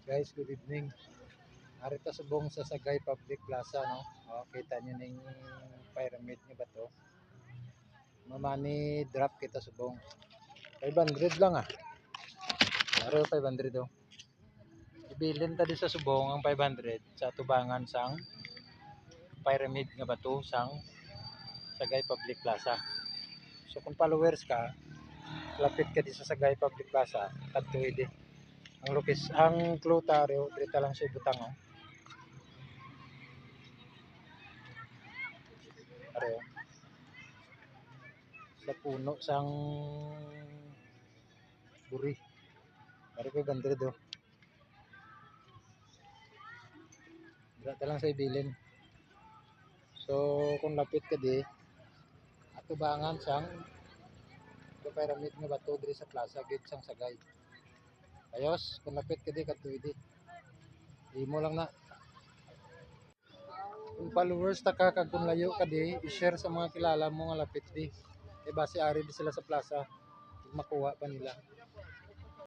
Guys, good evening. Arito subong sa Sagay Public Plaza, no? O, kita nyo ning pyramid nga ba to? Mamani drop kita subong. 500 lang ah. Araw 500 do. Ibilin ta di sa subong ang 500 sa tubangan sang pyramid nga ba to sang Sagay Public Plaza. So kung followers ka, lapit ka di sa Sagay Public Plaza, kadto di. Ang clue taro, dito lang sa butang oh. Araw. Sa puno sang buri. Ari ko gandre do. Dito lang sa ibilin. So kung lapit ka di, atubangan sang pyramid nga bato diri sa plaza gate sang Sagay. Ayos, kung lapit ka di kadto di. Imo lang na. Kung followers ta ka kag kung layo ka di, i-share sa mga kilala mo nga lapit di. E base ari di sila sa plaza, makuha pa nila.